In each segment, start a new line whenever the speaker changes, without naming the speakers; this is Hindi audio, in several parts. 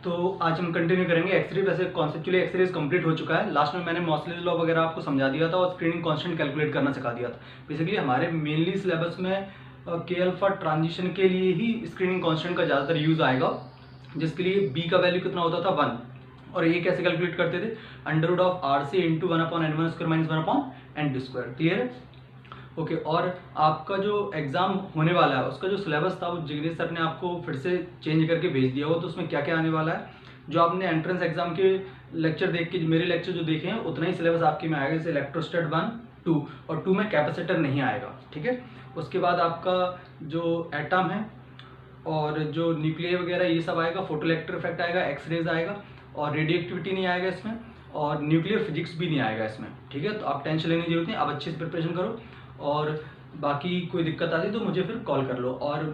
तो आज हम कंटिन्यू करेंगे एक्सरे। वैसे कॉन्सेप्चुअली एक्सरेज कंप्लीट हो चुका है। लास्ट में मैंने मॉसलेस लॉ वगैरह आपको समझा दिया था और स्क्रीनिंग कांस्टेंट कैलकुलेट करना सिखा दिया था। बेसिकली हमारे मेनली सिलेबस में के अल्फा ट्रांजिशन के लिए ही स्क्रीनिंग कांस्टेंट का ज़्यादातर यूज आएगा, जिसके लिए बी का वैल्यू कितना होता था 1, और ये कैसे कैलकुलेट करते थे, under root of R C into 1/n1² minus 1/n2। Clear है? ओके। और आपका जो एग्जाम होने वाला है उसका जो सिलेबस था वो जिग्नेश सर ने आपको फिर से चेंज करके भेज दिया हो, तो उसमें क्या क्या आने वाला है, जो आपने एंट्रेंस एग्जाम के लेक्चर देख के, मेरे लेक्चर जो देखे हैं उतना ही सिलेबस आपके में आएगा। जैसे इलेक्ट्रोस्टैट 1, 2 और 2 में कैपेसिटर नहीं आएगा। ठीक है। उसके बाद आपका जो एटम है और जो न्यूक्लियर वगैरह ये सब आएगा, फोटोइलेक्ट्रिक इफेक्ट आएगा, एक्सरेज आएगा, और रेडियोएक्टिविटी नहीं आएगा इसमें, और न्यूक्लियर फिजिक्स भी नहीं आएगा इसमें। ठीक है। तो आप टेंशन लेने की जरूरत नहीं, आप अच्छे से प्रिपरेशन करो, और बाकी कोई दिक्कत आती तो मुझे फिर कॉल कर लो। और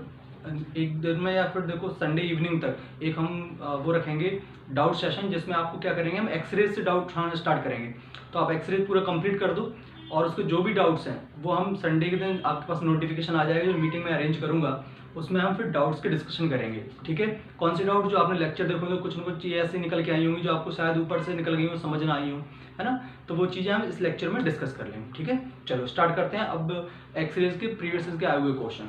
एक दिन में या फिर देखो संडे इवनिंग तक एक हम वो रखेंगे डाउट सेशन, जिसमें आपको क्या करेंगे, हम एक्सरेज से डाउट उठाना स्टार्ट करेंगे। तो आप एक्सरेज पूरा कंप्लीट कर दो, और उसके जो भी डाउट्स हैं वो हम संडे के दिन आपके पास नोटिफिकेशन आ जाएगा, जो मीटिंग में अरेंज करूंगा उसमें हम फिर डाउट्स के डिस्कशन करेंगे। ठीक है। कौन से डाउट, जो आपने लेक्चर देखोगे कुछ ना कुछ चीज़ें ऐसी निकल के आई होंगी जो आपको शायद ऊपर से निकल गई हो, समझ ना आई हो, है ना, तो वो चीज़ें हम इस लेक्चर में डिस्कस कर लेंगे। ठीक है। चलो स्टार्ट करते हैं अब एक्सरेज के प्रीवियस के आए हुए क्वेश्चन।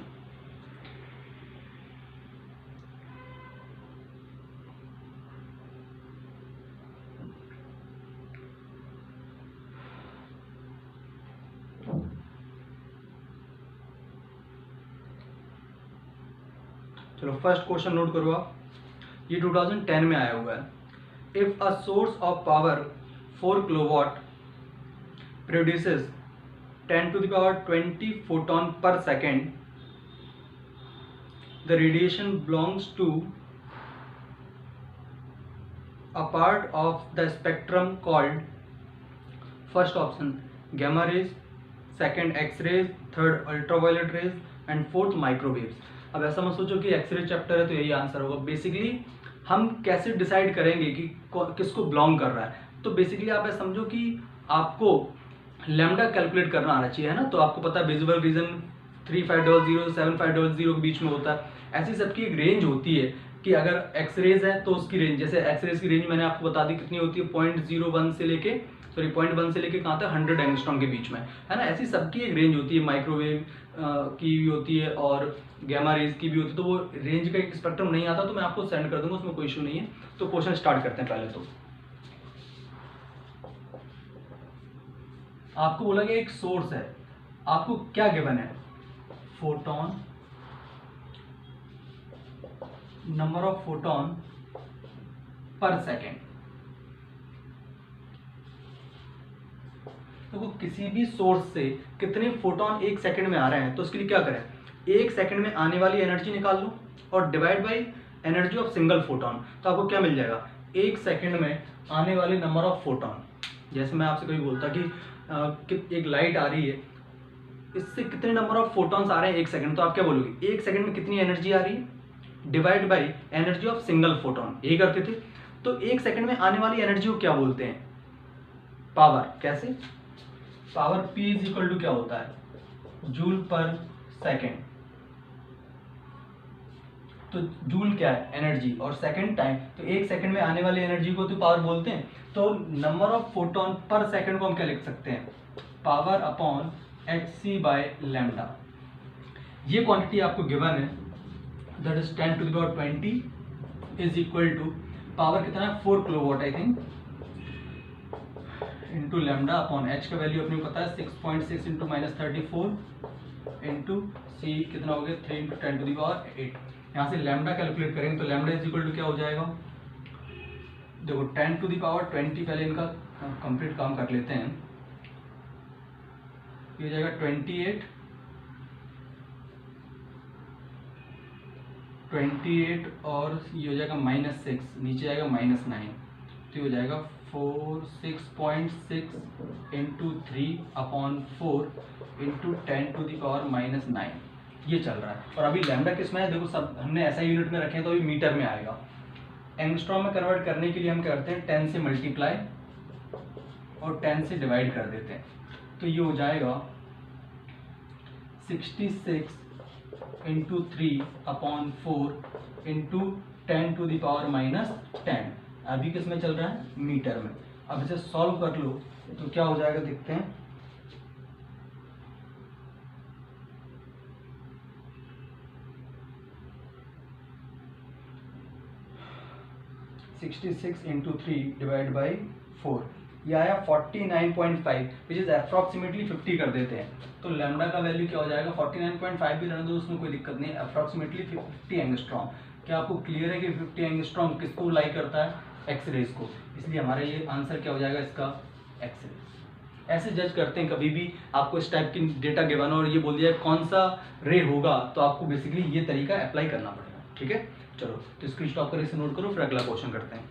चलो फर्स्ट क्वेश्चन नोट करो आप, ये 2010 में आया हुआ है। If a source of power 4 kilowatt produces 10 to the power 20 photon per second, the radiation belongs to a part of the spectrum called, first option gamma rays, second x rays, third ultraviolet rays and fourth microwaves। अब ऐसा मत सोचो कि एक्सरे चैप्टर है तो यही आंसर होगा। बेसिकली हम कैसे डिसाइड करेंगे कि किसको बिलोंग कर रहा है, तो बेसिकली आप ऐसा समझो कि आपको लैम्डा कैलकुलेट करना आना चाहिए, है ना। तो आपको पता है विजुअल रीजन 3500 से 7500 के बीच में होता है। ऐसी सबकी एक रेंज होती है कि अगर एक्सरेज है तो उसकी रेंज, जैसे एक्सरेज की रेंज मैंने आपको बता दी कितनी होती है, 0.01 से लेके पॉइंट 1 से लेके कहाँ तक 100 एंगस्ट्रॉम के बीच में, है ना। ऐसी सबकी एक रेंज होती है, माइक्रोवेव की भी होती है और गैमा रेज की भी होती है। तो वो रेंज का एक स्पेक्ट्रम नहीं आता तो मैं आपको सेंड कर दूंगा, उसमें कोई इशू नहीं है। तो क्वेश्चन स्टार्ट करते हैं। पहले तो आपको बोला गया एक सोर्स है, आपको क्या गिवन है, फोटोन, नंबर ऑफ फोटोन पर सेकेंड। तो वो किसी भी सोर्स से कितने फोटोन एक सेकंड में आ रहे हैं, तो उसके लिए क्या करें, एक सेकंड में आने वाली एनर्जी निकाल लो और divide by energy of single photon. तो आपको क्या मिल जाएगा, एक सेकंड में आने वाले नंबर ऑफ फोटोन। जैसे मैं आपसे कभी बोलता कि एक लाइट आ रही है, इससे कितने नंबर ऑफ फोटॉन्स आ रहे हैं एक सेकंड, तो आप क्या बोलोगे, एक सेकंड में कितनी एनर्जी आ रही है, divide by energy of single photon. यही करते थे। तो एक सेकंड में आने वाली एनर्जी को क्या बोलते हैं, पावर। कैसे, power P is equal to क्या होता है, जूल पर सेकेंड। तो जूल क्या है, एनर्जी, और सेकंड टाइम। तो एक सेकंड में आने वाली एनर्जी को तो पावर बोलते हैं। तो number of photon per second को हम क्या लिख सकते हैं, power upon hc by lambda. ये क्वांटिटी आपको गिवन है, that is 10 to the power 20 is equal to power कितना है, 4 kilowatt I think, into lambda upon H का वैल्यू अपने को पता है 6.6 इंटू -34 इंटू सी कितना हो गया 3 इंटू 10 to the power 8। यहाँ से लैम्डा कैलकुलेट करेंगे तो लैम्डा इज इक्वल टू क्या हो जाएगा, देखो 10 to the power 20, पहले इनका कंप्लीट काम कर लेते हैं। ये हो जाएगा 28 और ये हो जाएगा -6, नीचे आएगा -9, तो ये हो जाएगा 6.6 into 3 upon 4 into 10 to the power -9, ये चल रहा है। और अभी लैम्डा किस में है, देखो सब हमने ऐसा यूनिट में रखे हैं तो अभी मीटर में आएगा। एंगस्ट्रॉम में कन्वर्ट करने के लिए हम क्या करते हैं, 10 से मल्टीप्लाई और 10 से डिवाइड कर देते हैं। तो ये हो जाएगा 66 इंटू 3/4 इंटू 10⁻⁻10। अभी किस में चल रहा है? मीटर में। अब इसे सॉल्व कर लो तो क्या हो जाएगा देखते हैं। 66 इंटू 3 डिवाइड बाई 4, ये आया 49.5, विच इज अप्रॉक्सीमेटली 50 कर देते हैं तो लैम्डा का वैल्यू क्या हो जाएगा? 49.5 भी रहने दो, उसमें कोई दिक्कत नहीं है, अप्रॉक्सीमेटली 50 एंगस्ट्रॉम। क्या आपको क्लियर है कि 50 एंगस्ट्रॉम किसको लाई करता है? एक्स रेज को। इसलिए हमारा ये आंसर क्या हो जाएगा इसका? X rays. ऐसे जज करते हैं, कभी भी आपको इस टाइप की डेटा गिवन और ये बोल दिया कौन सा रे होगा तो आपको बेसिकली ये तरीका अप्लाई करना पड़ेगा। ठीक है, चलो तो इसको स्टॉप करके इसे नोट करो, फिर अगला क्वेश्चन करते हैं।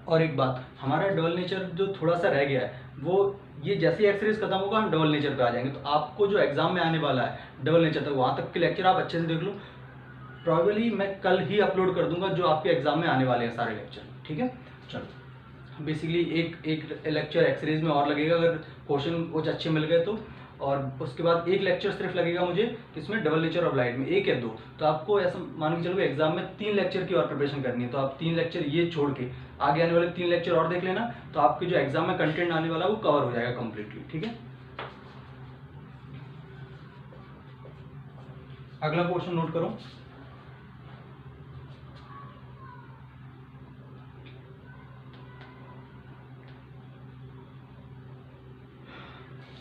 और एक बात, हमारा डबल नेचर जो थोड़ा सा रह गया है वो ये जैसे ही एक्सरेज खत्म होगा हम डबल नेचर पे आ जाएंगे। तो आपको जो एग्जाम में आने वाला है डबल नेचर तक, वहाँ तक के लेक्चर आप अच्छे से देख लो। प्रॉबेबली मैं कल ही अपलोड कर दूंगा जो आपके एग्जाम में आने वाले हैं सारे लेक्चर। ठीक है, चलो बेसिकली एक लेक्चर एक्सरेज में और लगेगा अगर क्वेश्चन कुछ अच्छे मिल गए तो, और उसके बाद एक लेक्चर सिर्फ लगेगा मुझे इसमें डबल नेचर ऑफ लाइट में, 1 या 2। तो आपको ऐसा मान के चलो एग्जाम में 3 लेक्चर की और प्रिपरेशन करनी है, तो आप 3 लेक्चर ये छोड़ के आगे आने वाले 3 लेक्चर और देख लेना, तो आपके जो एग्जाम में कंटेंट आने वाला है वो कवर हो जाएगा कंप्लीटली। ठीक है, अगला क्वेश्चन नोट करो।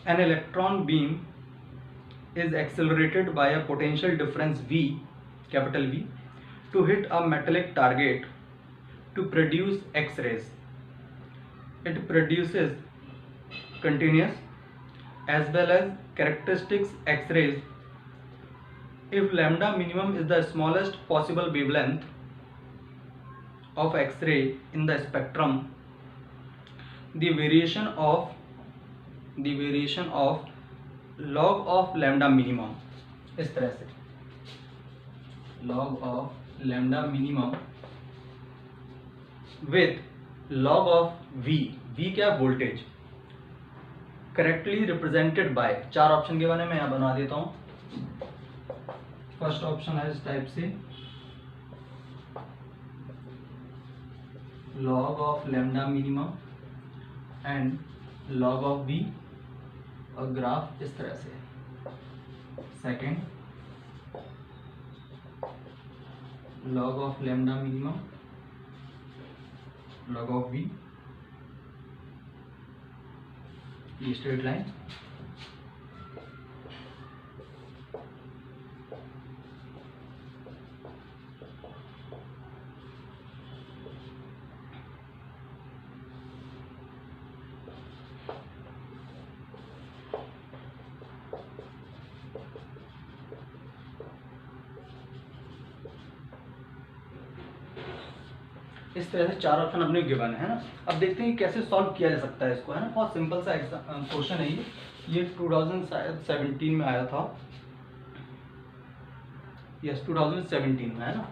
An electron beam is accelerated by a potential difference V, capital V, to hit a metallic target to produce X-rays. It produces continuous as well as characteristics X-rays if lambda minimum is the smallest possible wavelength of X-ray in the spectrum. The variation of log of lambda minimum, इस तरह से log of lambda minimum with log of V, V क्या? Voltage, correctly represented by, 4 option के बारे में यहाँ बना देता हूँ। फर्स्ट ऑप्शन है इस टाइप से, log of lambda minimum and log of V, और ग्राफ इस तरह से। Second, log of lambda minimum, log of V, ये स्ट्रेट लाइन। इस तरह से 4 ऑप्शन अपने गिवन है ना। अब देखते हैं कैसे सॉल्व किया जा सकता है इसको, है ना। बहुत सिंपल सा क्वेश्चन है ये 2017 में आया था, यस 2017 में, है ना।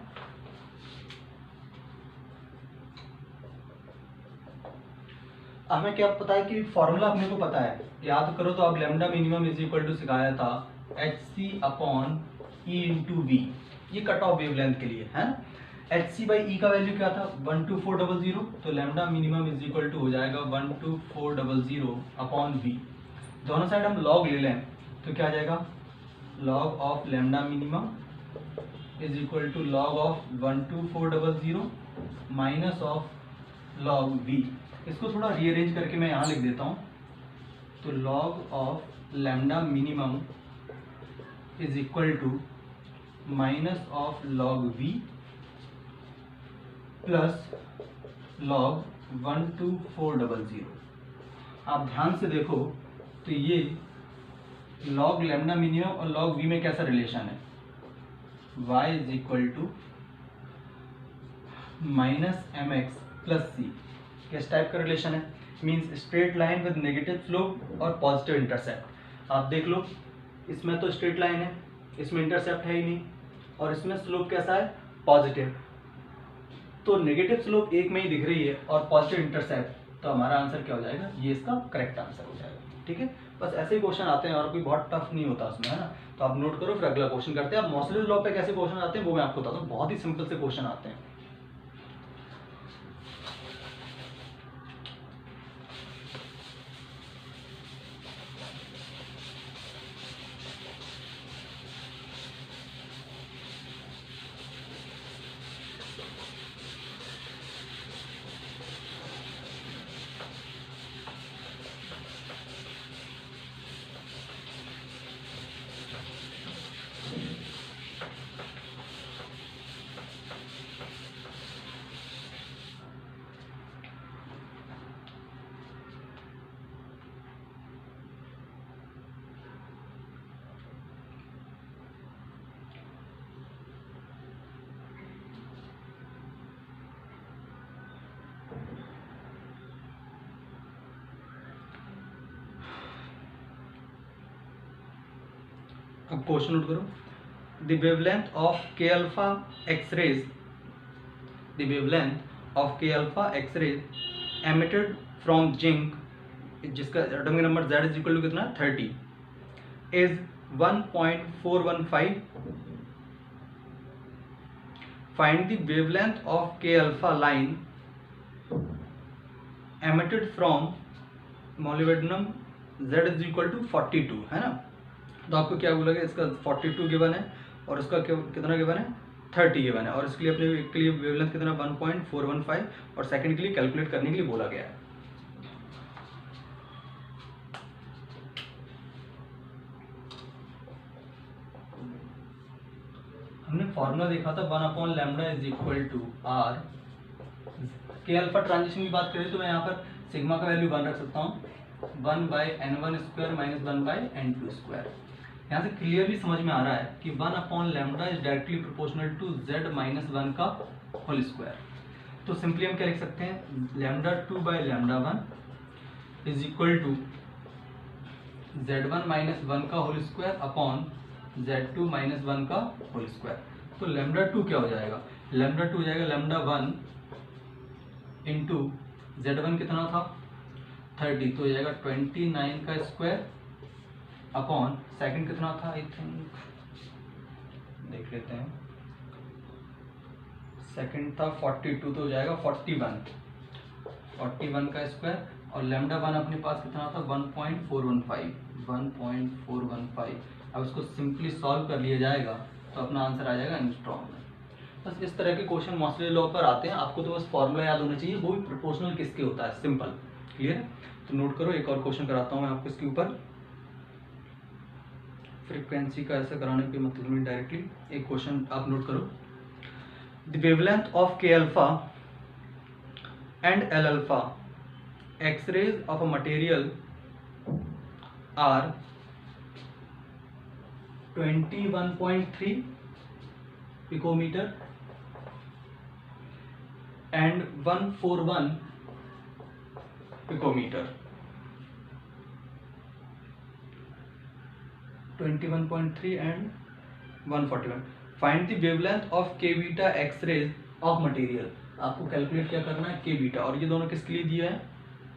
हमें क्या पता है कि फॉर्मूला अपने को पता है, याद करो तो आप lambda minimum is equal to सिखाया था hc/e/v, ये कट ऑफ वेवलेंथ के लिए, है ना। hc/e का वैल्यू क्या था? 12400, तो lambda minimum is equal to हो जाएगा 12400/v। दोनों साइड हम लॉग ले लें तो क्या आ जाएगा? Log of lambda minimum is equal to log of 12400 minus of log v। इसको थोड़ा रीअरेंज करके मैं यहाँ लिख देता हूँ, तो log of lambda minimum is equal to minus of log v plus log 12400। आप ध्यान से देखो तो ये लॉग लैम्डा मिनिमम और लॉग v में कैसा रिलेशन है? y is equal to minus mx plus c। किस टाइप का रिलेशन है? Means straight line with negative slope और पॉजिटिव इंटरसेप्ट। आप देख लो इसमें तो स्ट्रेट लाइन है, इसमें इंटरसेप्ट है ही नहीं, और इसमें स्लोप कैसा है, पॉजिटिव। तो नेगेटिव स्लोप एक में ही दिख रही है और पॉजिटिव इंटरसेप्ट, तो हमारा आंसर क्या हो जाएगा, ये इसका करेक्ट आंसर हो जाएगा। ठीक है, बस ऐसे ही क्वेश्चन आते हैं और कोई बहुत टफ नहीं होता उसमें, है ना। तो आप नोट करो, फिर अगला क्वेश्चन करते हैं। अब मॉसलेस लॉ पे कैसे क्वेश्चन आते हैं वो मैं आपको बताता हूँ, बहुत ही सिंपल से क्वेश्चन आते हैं। अब क्वेश्चन नोट करो, the wavelength of K alpha X-rays, the wavelength of K alpha X-rays emitted from zinc, जिसका atomic number Z is equal to कितना, 30, is 1.415। Find the wavelength of K alpha line emitted from molybdenum Z is equal to 42, है ना। तो आपको क्या बोला, इसका 42 गिवन है और इसका कितना गिवन है, 30 गिवन है, और इसके लिए अपने एक के लिए वेवलेंथ कितना 1.415 और सेकंड के लिए कैलकुलेट करने के लिए बोला गया है। हमने फॉर्मूला देखा था 1/λ इज इक्वल टू R। के अल्फा ट्रांजिशन की बात करें तो मैं यहाँ पर सिग्मा का वैल्यू 1 रख सकता हूँ, 1/n1² माइनस 1/n2²। यहाँ से क्लियरली समझ में आ रहा है कि 1/λ is directly proportional to Z minus 1 का होल स्क्वायर। तो सिंपली हम क्या लिख सकते हैं, λ2/λ1 is equal to Z1 minus 1 का whole square upon Z2 minus 1 का होल स्क्वायर। तो λ2 क्या हो जाएगा, λ2 हो जाएगा λ1 इंटू Z1 कितना था 30, तो हो जाएगा 29 का स्क्वायर अपॉन सेकंड कितना था, आई थिंक देख लेते हैं, सेकंड था 42, तो हो जाएगा 41 का स्क्वायर, और λ1 अपने पास कितना था 1.415। अब इसको सिंपली सॉल्व कर लिया जाएगा तो अपना आंसर आ जाएगा एंगस्ट्रॉम में। बस इस तरह के क्वेश्चन मॉसले लॉ पर आते हैं, आपको तो बस फॉर्मूला याद होना चाहिए, वो भी प्रोपोर्शनल किसके होता है, सिंपल, क्लियर है। तो नोट करो, एक और क्वेश्चन कराता हूँ मैं आपको इसके ऊपर। फ्रीक्वेंसी का ऐसा कराने के मतलब नहीं, डायरेक्टली एक क्वेश्चन आप नोट करो, the wavelength of K alpha and L alpha X-rays of a material are 21.3 picometre and 141 picometer, 21.3 and 141। Find the wavelength of K beta X-rays of material. आपको कैलकुलेट क्या करना है, के बीटा, और ये दोनों किसके लिए दिया है,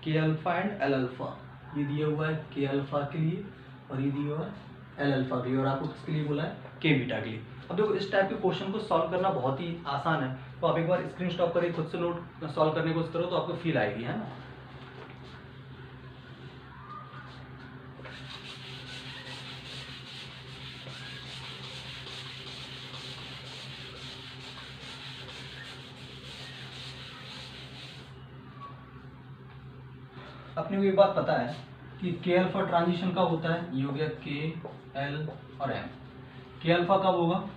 के अल्फा एंड एल अल्फा। ये दिया हुआ है के अल्फा के लिए और ये दिया हुआ है एल अल्फा के लिए, और आपको किसके लिए बोला है, के बीटा के लिए। अब देखो इस टाइप के क्वेश्चन को सॉल्व करना बहुत ही आसान है, तो आप एक बार स्क्रीन स्टॉप करिए, खुद से नोट सॉल्व करने की कोशिश करो तो आपको फील आएगी, है ना। अपने को ये बात पता है कि के अल्फा ट्रांजिशन कब होता है, ये हो गया के एल और एम। के अल्फा कब होगा,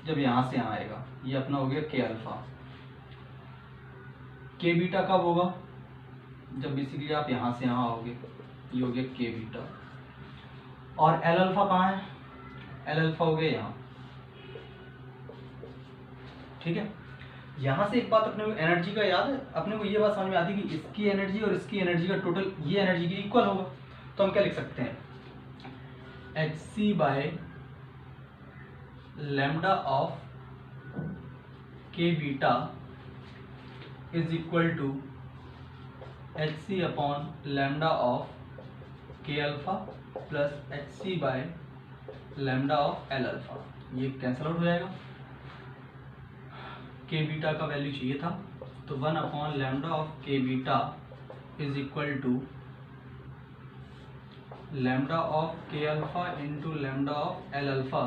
जब यहाँ से यहाँ आएगा, ये अपना हो गया के अल्फा। के बीटा कब होगा, जब बेसिकली आप यहाँ से यहाँ आओगे, ये हो गया के बीटा। और एल अल्फा कहाँ है, एल अल्फा हो गया यहाँ, ठीक है। यहाँ से एक बात अपने को एनर्जी का याद है, अपने को ये बात समझ में आती है कि इसकी एनर्जी और इसकी एनर्जी का टोटल ये एनर्जी की इक्वल होगा। तो हम क्या लिख सकते हैं, H C by lambda of K beta is equal to H C upon lambda of K alpha plus H C by lambda of L alpha. ये कैंसिल आउट हो जाएगा, के बीटा का वैल्यू चाहिए था, तो 1 upon lambda of K beta is equal to lambda of K alpha into lambda of L alpha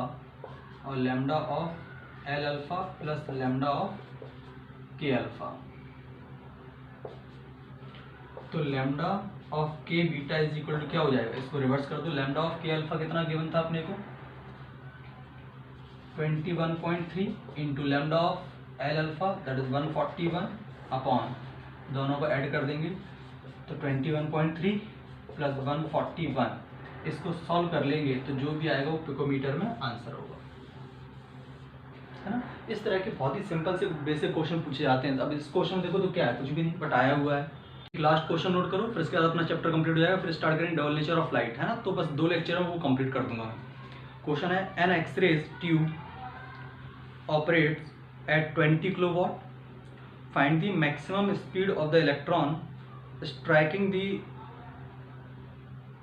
और lambda of L alpha plus lambda of K alpha. तो lambda of K beta is equal to क्या हो जाएगा, इसको रिवर्स कर दो। लैम्डा ऑफ के अल्फा कितना गिवन था अपने को 21.3 into lambda of L alpha that is 141 upon, दोनों को ऐड कर देंगे तो 21.3 प्लस 141, इसको सॉल्व कर लेंगे तो जो भी आएगा वो पिकोमीटर में आंसर होगा, है ना। इस तरह के बहुत ही सिंपल से बेसिक क्वेश्चन पूछे जाते हैं। अब इस क्वेश्चन देखो तो क्या है, कुछ भी नहीं बट आया हुआ है। लास्ट क्वेश्चन नोट करो, फिर इसके बाद अपना चैप्टर कंप्लीट हो जाएगा, फिर स्टार्ट करेंगे डबल नेचर ऑफ लाइट, है ना। तो बस 2 लेक्चर में वो कंप्लीट कर दूंगा मैं। क्वेश्चन है an X-rays tube operates at 20 kilowatt, find the maximum speed of the electron striking the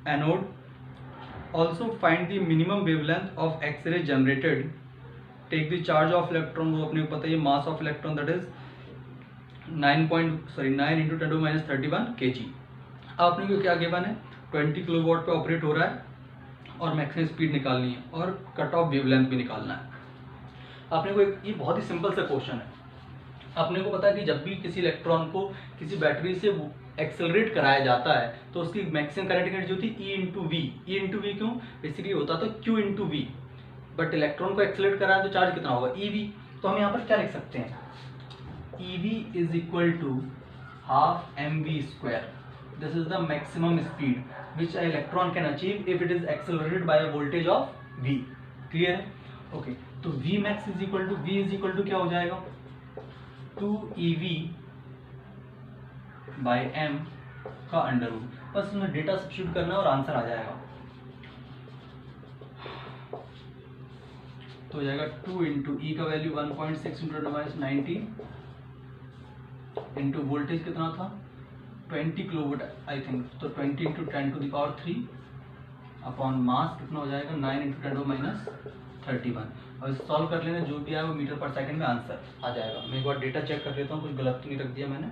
anode, also find the minimum wavelength of X-ray generated, take the charge of electron, वो अपने को पता है mass of electron that is 9 into 10⁻31 kg। आपने को क्या गिवन है 20 किलोवाट पे ऑपरेट हो रहा है और मैक्सिमम स्पीड निकालनी है और कट ऑफ वेवलेंथ भी निकालना है। आपने को ये बहुत ही सिंपल सा क्वेश्चन है। आपने को पता है कि जब भी किसी इलेक्ट्रॉन को किसी बैटरी से एक्सेलरेट कराया जाता है तो उसकी मैक्सिमम काइनेटिक एनर्जी होती है E into V. E into V क्यों, बेसिकली होता था Q into V, but electron को एक्सेलरेट कराया तो चार्ज कितना होगा EV। तो हम यहाँ पर क्या लिख सकते हैं, EV is equal to half mv square. This is the maximum speed which an electron can achieve if it is accelerated by a voltage of V. Clear है? Okay. तो V max is equal to V is equal to क्या हो जाएगा 2EV by m का अंडर रूट। बस उसमें डेटा सब्स्टिट्यूट करना है और आंसर आ जाएगा। तो हो जाएगा 2 इंटू ई का वैल्यू 1.6 इंटू 10⁻90 इंटू वोल्टेज कितना था 20 किलोवाट आई थिंक, तो 20 इंटू 10⁻³ अपॉन मास कितना हो जाएगा 9 इंटू 10⁻31। और इसे सॉल्व कर लेना, जो भी आए वो मीटर पर सेकंड में आंसर आ जाएगा। मैं एक बार डेटा चेक कर लेता हूँ, कुछ गलत तो नहीं रख दिया मैंने।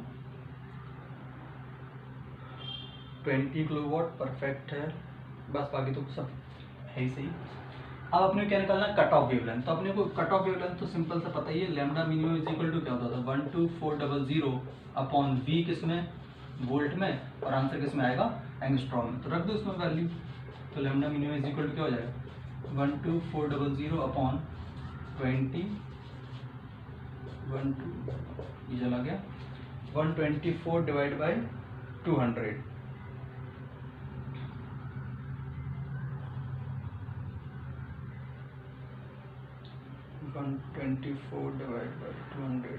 20 किलोवाट परफेक्ट है, बस बाकी तो सब है ही सही। अब अपने क्या निकालना है कट ऑफ वेवलेंथ। तो अपने को कट ऑफ वेवलेंथ तो सिंपल सा पता ही है, lambda minimum is equal to क्या होता था 12400 अपॉन वी किसमें वोल्ट में, और आंसर किसमें आएगा एंगस्ट्रॉम में। तो रख दो उसमें वैल्यू, तो lambda minimum is equal to क्या हो जाएगा 12400 अपॉन 20 ये चला गया 124 डिवाइड बाई 200, 124 डिवाइड बाई 200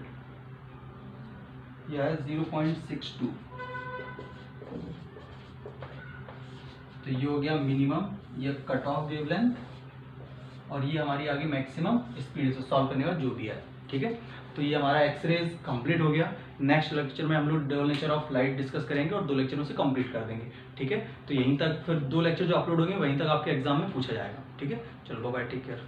यह है 0.62। तो ये हो गया मिनिमम, ये कट ऑफ वेवलेंथ, और ये हमारी आगे मैक्सिमम स्पीड से सॉल्व करने का जो भी है, ठीक है। तो ये हमारा एक्सरेज कंप्लीट हो गया। नेक्स्ट लेक्चर में हम लोग double nature of light discuss करेंगे और 2 लेक्चरों से कंप्लीट कर देंगे, ठीक है। तो यहीं तक फिर 2 लेक्चर जो अपलोड होंगे वहीं तक आपके एग्जाम में पूछा जाएगा, ठीक है। चलो बाय, टेक केयर।